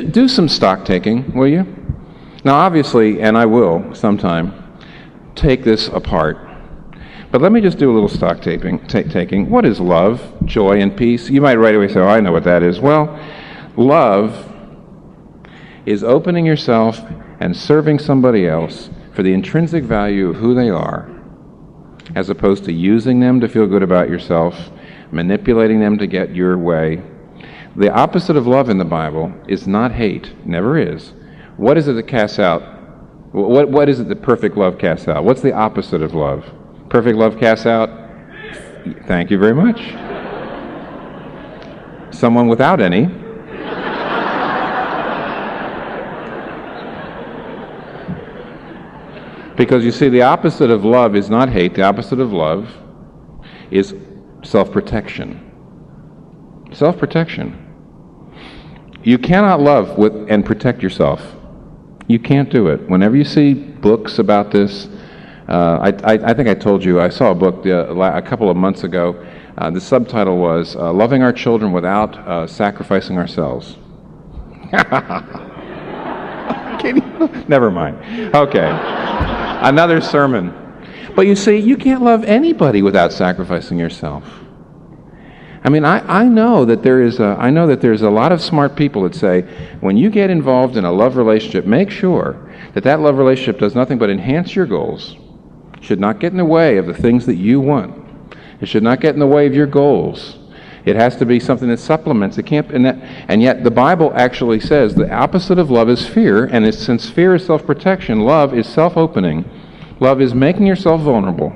do some stock taking, will you? Now, obviously, and I will sometime, take this apart. But let me just do a little stock taking. What is love, joy, and peace? You might right away say, oh, I know what that is. Well, love is opening yourself and serving somebody else for the intrinsic value of who they are, as opposed to using them to feel good about yourself, manipulating them to get your way. The opposite of love in the Bible is not hate. Never is. What is it that casts out? What is it that perfect love casts out? What's the opposite of love? Perfect love casts out? Thank you very much. Someone without any. Because you see, the opposite of love is not hate. The opposite of love is self-protection. Self-protection. You cannot love and protect yourself. You can't do it. Whenever you see books about this, I think I told you, I saw a book a couple of months ago. The subtitle was Loving Our Children Without Sacrificing Ourselves. Never mind. Okay. Another sermon. But you see, you can't love anybody without sacrificing yourself. I mean, I know that there's a lot of smart people that say, when you get involved in a love relationship, make sure that love relationship does nothing but enhance your goals. It should not get in the way of the things that you want. It should not get in the way of your goals. It has to be something that supplements. It can't, and yet the Bible actually says the opposite of love is fear, and since fear is self-protection, love is self-opening. Love is making yourself vulnerable.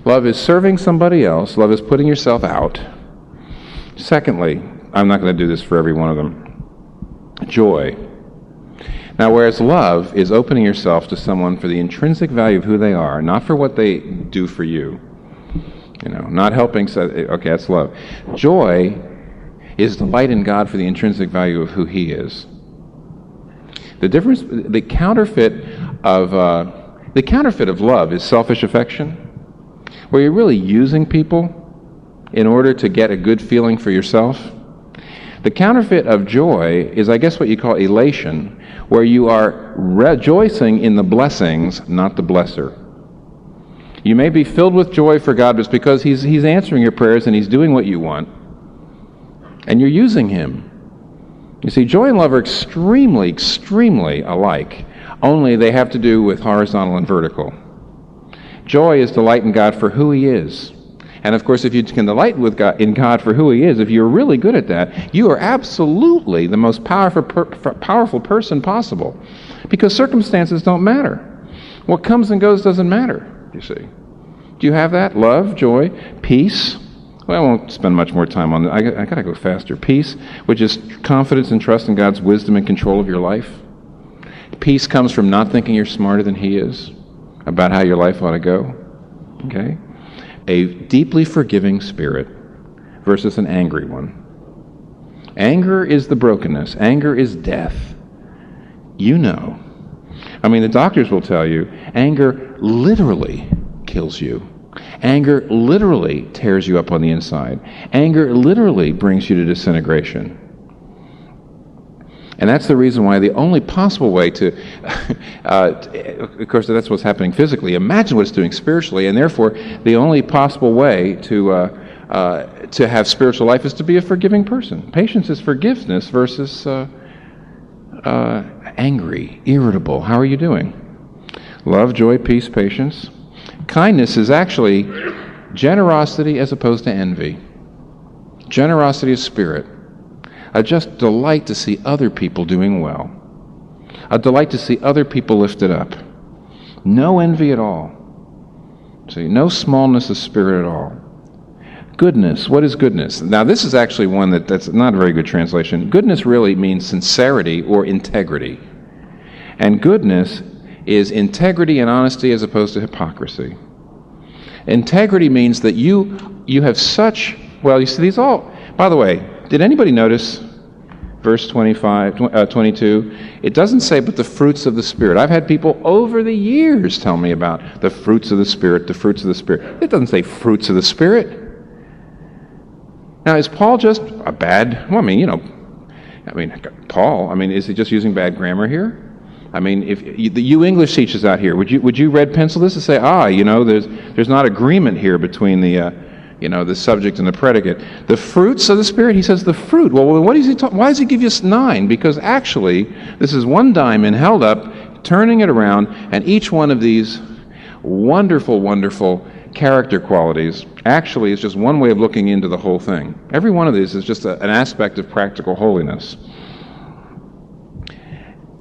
Love is serving somebody else. Love is putting yourself out. Secondly, I'm not going to do this for every one of them, joy. Now, whereas love is opening yourself to someone for the intrinsic value of who they are, not for what they do for you, not helping, okay, that's love. Joy is delight in God for the intrinsic value of who He is. The counterfeit of love is selfish affection, where you're really using people in order to get a good feeling for yourself. The counterfeit of joy is, I guess, what you call elation, where you are rejoicing in the blessings, not the blesser. You may be filled with joy for God, but it's because He's answering your prayers and He's doing what you want, and you're using Him. You see, joy and love are extremely, extremely alike, only they have to do with horizontal and vertical. Joy is delight in God for who He is. And of course, if you can delight in God for who He is, if you're really good at that, you are absolutely the most powerful person possible. Because circumstances don't matter. What comes and goes doesn't matter, you see. Do you have that? Love, joy, peace. Well, I won't spend much more time on that. I got to go faster. Peace, which is confidence and trust in God's wisdom and control of your life. Peace comes from not thinking you're smarter than He is about how your life ought to go. Okay? A deeply forgiving spirit versus an angry one. Anger is the brokenness. Anger is death. You know. I mean, the doctors will tell you, anger literally kills you. Anger literally tears you up on the inside. Anger literally brings you to disintegration. And that's the reason why the only possible way to, of course, that's what's happening physically. Imagine what it's doing spiritually, and therefore, the only possible way to have spiritual life is to be a forgiving person. Patience is forgiveness versus angry, irritable. How are you doing? Love, joy, peace, patience. Kindness is actually generosity as opposed to envy. Generosity of spirit. A just delight to see other people doing well. A delight to see other people lifted up. No envy at all. See, no smallness of spirit at all. Goodness. What is goodness? Now, this is actually one that's not a very good translation. Goodness really means sincerity or integrity. And goodness is integrity and honesty as opposed to hypocrisy. Integrity means that you have such, well, you see these all, by the way, did anybody notice verse 22? It doesn't say, but the fruits of the Spirit. I've had people over the years tell me about the fruits of the Spirit, the fruits of the Spirit. It doesn't say fruits of the Spirit. Now, is Paul just a bad, well, I mean, Paul, is he just using bad grammar here? If you English teachers out here, would you red pencil this and say, there's not agreement here between the subject and the predicate. The fruits of the Spirit, he says the fruit. Well, what is he why does he give you 9? Because actually, this is one diamond held up, turning it around, and each one of these wonderful, wonderful character qualities actually is just one way of looking into the whole thing. Every one of these is just an aspect of practical holiness.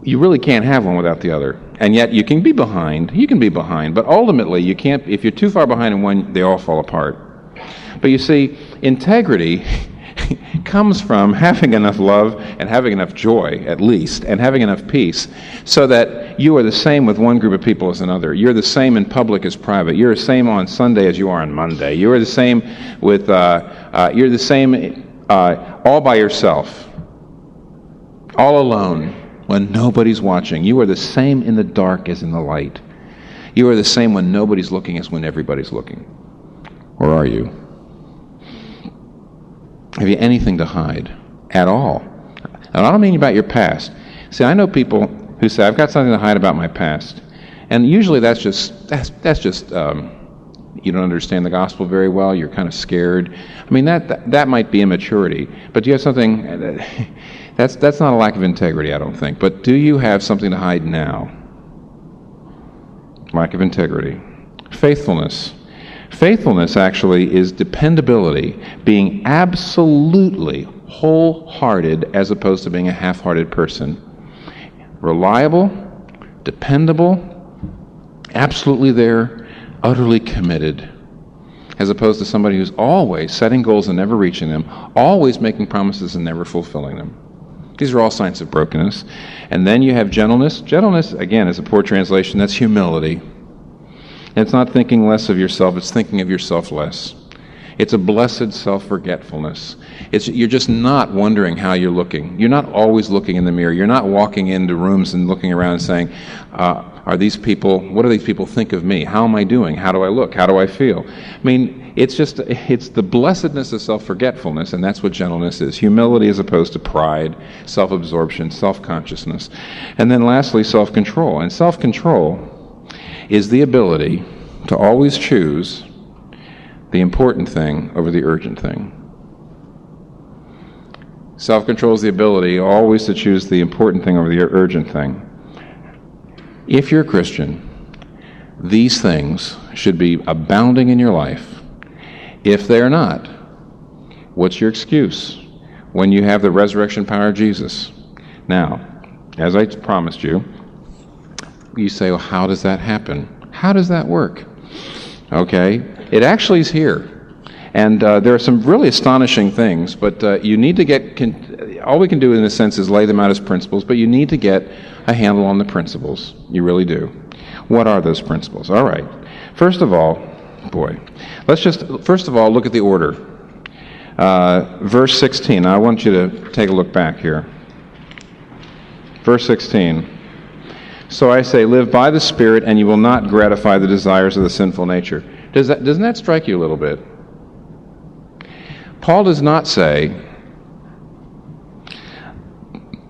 You really can't have one without the other. And yet you can be behind, but ultimately you can't, if you're too far behind in one, they all fall apart. But you see, integrity comes from having enough love and having enough joy, at least, and having enough peace, so that you are the same with one group of people as another. You're the same in public as private. You're the same on Sunday as you are on Monday. You're the same with, all by yourself, all alone, when nobody's watching. You are the same in the dark as in the light. You are the same when nobody's looking as when everybody's looking. Or are you? Have you anything to hide at all? And I don't mean about your past. See, I know people who say, I've got something to hide about my past. And usually that's just you don't understand the gospel very well, you're kind of scared. That might be immaturity. But do you have something, that's not a lack of integrity, I don't think. But do you have something to hide now? Lack of integrity. Faithfulness. Faithfulness actually is dependability, being absolutely wholehearted as opposed to being a half-hearted person. Reliable, dependable, absolutely there, utterly committed, as opposed to somebody who's always setting goals and never reaching them, always making promises and never fulfilling them. These are all signs of brokenness. And then you have gentleness. Gentleness, again, is a poor translation. That's humility. And it's not thinking less of yourself, it's thinking of yourself less. It's a blessed self-forgetfulness. You're just not wondering how you're looking. You're not always looking in the mirror. You're not walking into rooms and looking around and saying, what do these people think of me? How am I doing? How do I look? How do I feel? It's the blessedness of self-forgetfulness, and that's what gentleness is. Humility as opposed to pride, self-absorption, self-consciousness. And then lastly, self-control. And self-control is the ability to always choose the important thing over the urgent thing. Self-control is the ability always to choose the important thing over the urgent thing. If you're a Christian, these things should be abounding in your life. If they're not, what's your excuse when you have the resurrection power of Jesus? Now, as I promised you, you say, well, how does that happen? How does that work? Okay, it actually is here. And there are some really astonishing things, but you need to get, all we can do in a sense is lay them out as principles, but you need to get a handle on the principles. You really do. What are those principles? All right. First of all, let's look at the order. Verse 16. Now I want you to take a look back here. Verse 16. So I say, live by the Spirit, and you will not gratify the desires of the sinful nature. Doesn't that strike you a little bit? Paul does not say,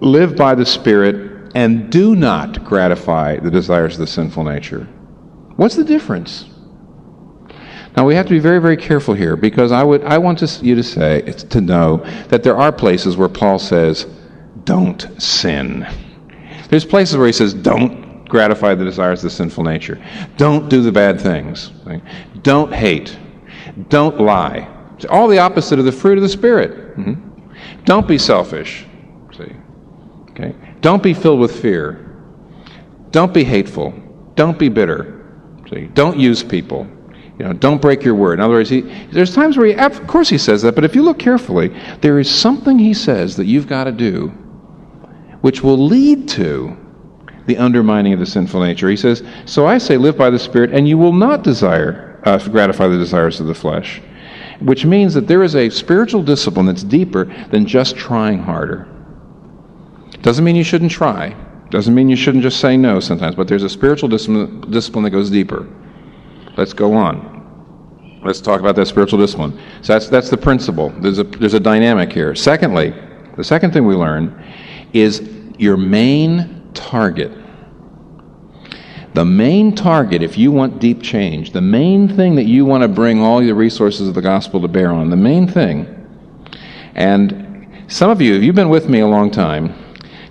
live by the Spirit and do not gratify the desires of the sinful nature. What's the difference? Now we have to be very, very careful here, because I want you to know that there are places where Paul says, don't sin. There's places where he says, don't gratify the desires of the sinful nature. Don't do the bad things. Don't hate. Don't lie. It's all the opposite of the fruit of the Spirit. Mm-hmm. Don't be selfish. See? Okay. Don't be filled with fear. Don't be hateful. Don't be bitter. See? Don't use people. Don't break your word. In other words, there's times where of course he says that, but if you look carefully, there is something he says that you've got to do which will lead to the undermining of the sinful nature. He says, so I say, live by the Spirit, and you will not gratify the desires of the flesh. Which means that there is a spiritual discipline that's deeper than just trying harder. Doesn't mean you shouldn't try. Doesn't mean you shouldn't just say no sometimes, but there's a spiritual discipline that goes deeper. Let's go on. Let's talk about that spiritual discipline. So that's the principle. There's a dynamic here. Secondly, The second thing we learn is your main target. The main target, if you want deep change, the main thing that you want to bring all your resources of the gospel to bear on, the main thing, and some of you, if you've been with me a long time,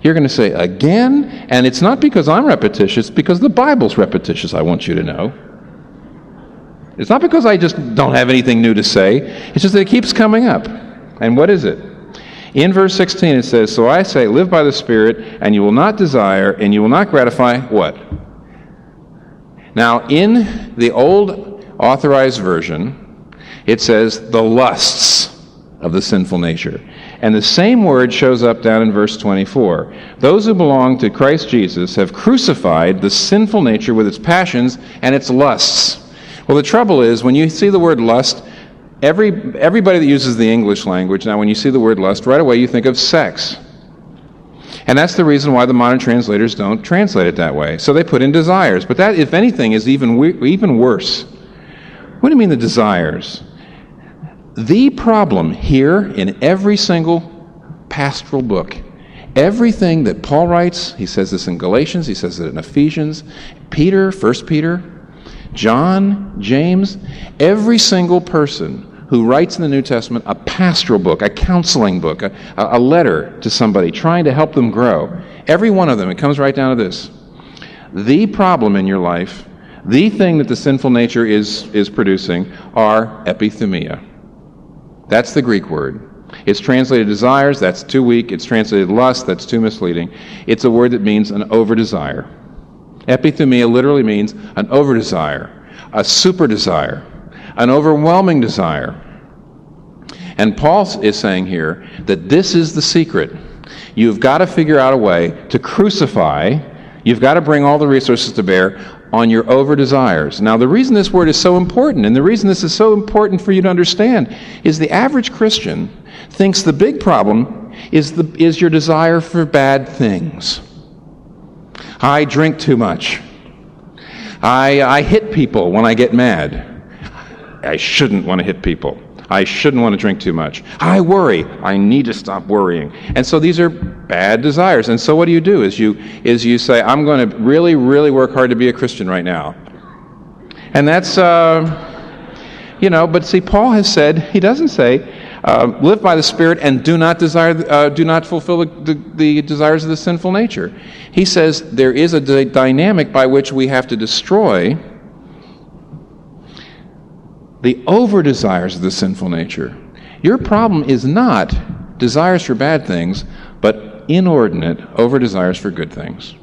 you're going to say, again? And it's not because I'm repetitious, because the Bible's repetitious, I want you to know. It's not because I just don't have anything new to say. It's just that it keeps coming up. And what is it? In verse 16 it says, "So I say, live by the Spirit, and you will not desire, and you will not gratify," what? Now, in the old authorized version, it says, "the lusts of the sinful nature." And the same word shows up down in verse 24. "Those who belong to Christ Jesus have crucified the sinful nature with its passions and its lusts." Well, the trouble is, when you see the word lust, everybody that uses the English language, now when you see the word lust, right away you think of sex. And that's the reason why the modern translators don't translate it that way. So they put in desires. But that, if anything, is even worse. What do you mean the desires? The problem here in every single pastoral book, everything that Paul writes, he says this in Galatians, he says it in Ephesians, Peter, 1 Peter, John, James, every single person who writes in the New Testament a pastoral book, a counseling book, a letter to somebody trying to help them grow, every one of them, it comes right down to this. The problem in your life, the thing that the sinful nature is producing, are epithumia. That's the Greek word. It's translated desires, that's too weak. It's translated lust, that's too misleading. It's a word that means an over-desire. Epithumia literally means an over-desire, a super-desire, an overwhelming desire. And Paul is saying here that this is the secret. You've got to figure out a way to crucify, you've got to bring all the resources to bear on your over-desires. Now, the reason this word is so important, and the reason this is so important for you to understand, is the average Christian thinks the big problem is your desire for bad things. I drink too much. I hit people when I get mad. I shouldn't want to hit people. I shouldn't want to drink too much. I worry. I need to stop worrying. And so these are bad desires. And so what you do is you say, I'm going to really, really work hard to be a Christian right now. And that's, but see, Paul has said, he doesn't say, live by the Spirit and do not fulfill the desires of the sinful nature. He says there is a dynamic by which we have to destroy the over-desires of the sinful nature. Your problem is not desires for bad things, but inordinate over-desires for good things.